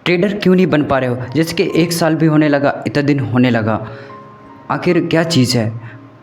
Trader क्यों नहीं बन पा रहे हो? जैसे कि 1 साल भी होने लगा, इतना दिन होने लगा, आखिर क्या चीज़ है?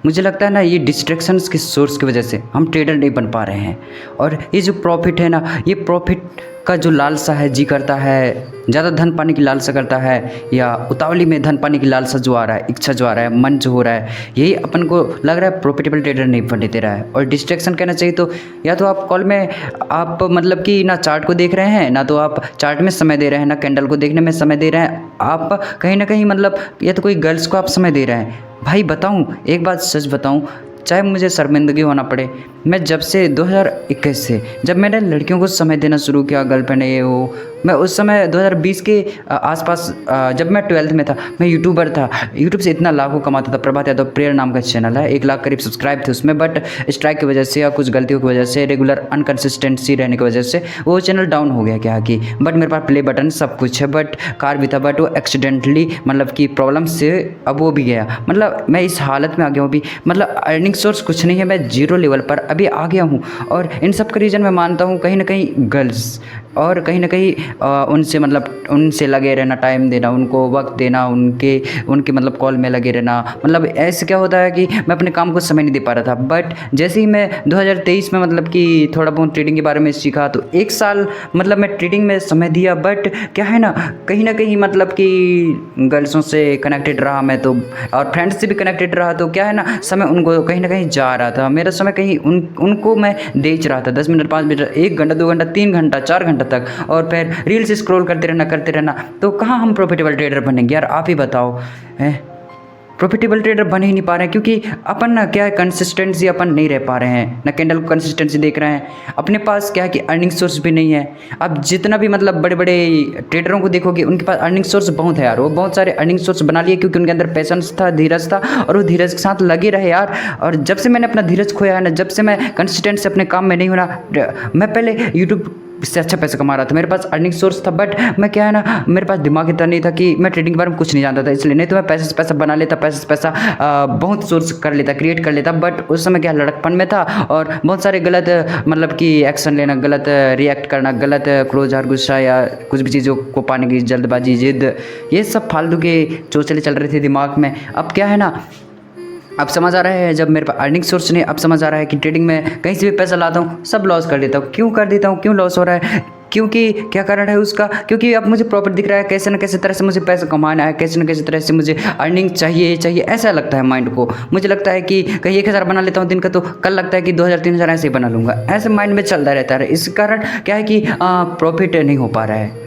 मुझे लगता है ना, ये डिस्ट्रैक्शंस के सोर्स की वजह से हम ट्रेडर नहीं बन पा रहे हैं। और ये जो प्रॉफिट है ना, ये प्रॉफिट का जो लालसा है, जी करता है ज़्यादा धन पाने की लालसा करता है, या उतावली में धन पाने की लालसा जो आ रहा है, इच्छा जो आ रहा है, मन जो हो रहा है, यही अपन को लग रहा है प्रॉफिटेबल ट्रेडर नहीं बनने दे रहा है। और डिस्ट्रैक्शन कहना चाहिए तो या तो आप कॉल में आप मतलब कि ना चार्ट को देख रहे हैं, ना तो आप चार्ट में समय दे रहे हैं, ना कैंडल को देखने में समय दे रहे हैं, आप कहीं ना कहीं मतलब या तो कोई गर्ल्स को आप समय दे रहे हैं। भाई बताऊं, एक बात सच बताऊं, चाहे मुझे शर्मिंदगी होना पड़े, मैं जब से 2021 से जब मैंने लड़कियों को समय देना शुरू किया, गर्लफ्रेंड ये वो, मैं उस समय 2020 के आसपास जब मैं 12th में था, मैं यूट्यूबर था। यूट्यूब से इतना लाखों कमाता था। प्रभात यादव प्रेयर नाम का चैनल है, 1 लाख करीब सब्सक्राइब थे उसमें, बट स्ट्राइक की वजह से या कुछ गलतियों की वजह से, रेगुलर अनकंसिस्टेंसी रहने की वजह से वो चैनल डाउन हो गया क्या कि। बट मेरे पास प्ले बटन सब कुछ है, बट कार भी था, बट वो एक्सीडेंटली मतलब कि प्रॉब्लम से अब वो भी गया। मतलब मैं इस हालत में आ गया हूँ अभी, मतलब अर्निंग सोर्स कुछ नहीं है, मैं जीरो लेवल पर अभी आ गया हूँ। और इन सब का रीज़न मैं मानता हूँ कहीं ना कहीं गर्ल्स, और कहीं ना कहीं उनसे मतलब उनसे लगे रहना, टाइम देना, उनको वक्त देना, उनके मतलब कॉल में लगे रहना। मतलब ऐसे क्या होता है कि मैं अपने काम को समय नहीं दे पा रहा था। बट जैसे ही मैं 2023 में मतलब कि थोड़ा बहुत ट्रेडिंग के बारे में सीखा, तो 1 साल मतलब मैं ट्रेडिंग में समय दिया। बट क्या है ना कहीं मतलब कि गर्ल्सों से कनेक्टेड रहा मैं तो, और फ्रेंड्स से भी कनेक्टेड रहा, तो क्या है ना समय उनको कहीं ना कहीं जा रहा था, मेरा समय कहीं उनको मैं बेच रहा था। 10 मिनट, 5 मिनट, 1 घंटा, 2 घंटा, 3 घंटा, 4 घंटा तक, और फिर रील्स स्क्रॉल करते रहना। तो कहाँ हम प्रॉफिटेबल ट्रेडर बनेंगे यार, आप ही बताओ। हैं, प्रॉफिटेबल ट्रेडर बन ही नहीं पा रहे हैं, क्योंकि अपन ना क्या है, कंसिस्टेंसी अपन नहीं रह पा रहे हैं, ना कैंडल को कंसिस्टेंसी देख रहे हैं। अपने पास क्या है कि अर्निंग सोर्स भी नहीं है। अब जितना भी मतलब बड़े बड़े ट्रेडरों को देखोगे, उनके पास अर्निंग सोर्स बहुत है यार, वो बहुत सारे अर्निंग सोर्स बना लिए, क्योंकि उनके अंदर पैशंस था, धीरज था, और वो धीरज के साथ लगे रहे यार। और जब से मैंने अपना धीरज खोया है ना, जब से मैं कंसिस्टेंट से अपने काम में नहीं होना, मैं पहले यूट्यूब इससे अच्छा पैसा कमा रहा था, मेरे पास अर्निंग सोर्स था, बट मैं क्या है ना, मेरे पास दिमाग इतना नहीं था कि मैं ट्रेडिंग के बारे में कुछ नहीं जानता था, इसलिए नहीं तो मैं पैसे से पैसा बना लेता, पैसे से पैसा बहुत सोर्स कर लेता, क्रिएट कर लेता। बट उस समय क्या लड़कपन में था, और बहुत सारे गलत मतलब कि एक्शन लेना, गलत रिएक्ट करना, गलत क्रोध और गुस्सा, या कुछ भी चीज़ों को पाने की जल्दबाजी, जिद, ये सब फालतू के चोचले चल रहे थे दिमाग में। अब क्या है ना, अब समझ आ रहा है, जब मेरे पास अर्निंग सोर्स नहीं, अब समझ आ रहा है कि ट्रेडिंग में कहीं से भी पैसा लाता हूँ, सब लॉस कर देता हूँ। क्यों कर देता हूँ, क्यों लॉस हो रहा है, क्योंकि क्या कारण है उसका? क्योंकि अब मुझे प्रॉफिट दिख रहा है, कैसे न कैसे तरह से मुझे पैसा कमाना है, कैसे न कैसे तरह से मुझे अर्निंग चाहिए, ऐसा लगता है माइंड को। मुझे लगता है कि कहीं 1,000 बना लेता हूँ दिन का, तो कल लगता है कि 2,000 3,000 ऐसे ही बना लूँगा, ऐसे माइंड में चलता रहता है। इस कारण क्या है कि प्रॉफिट नहीं हो पा रहा है।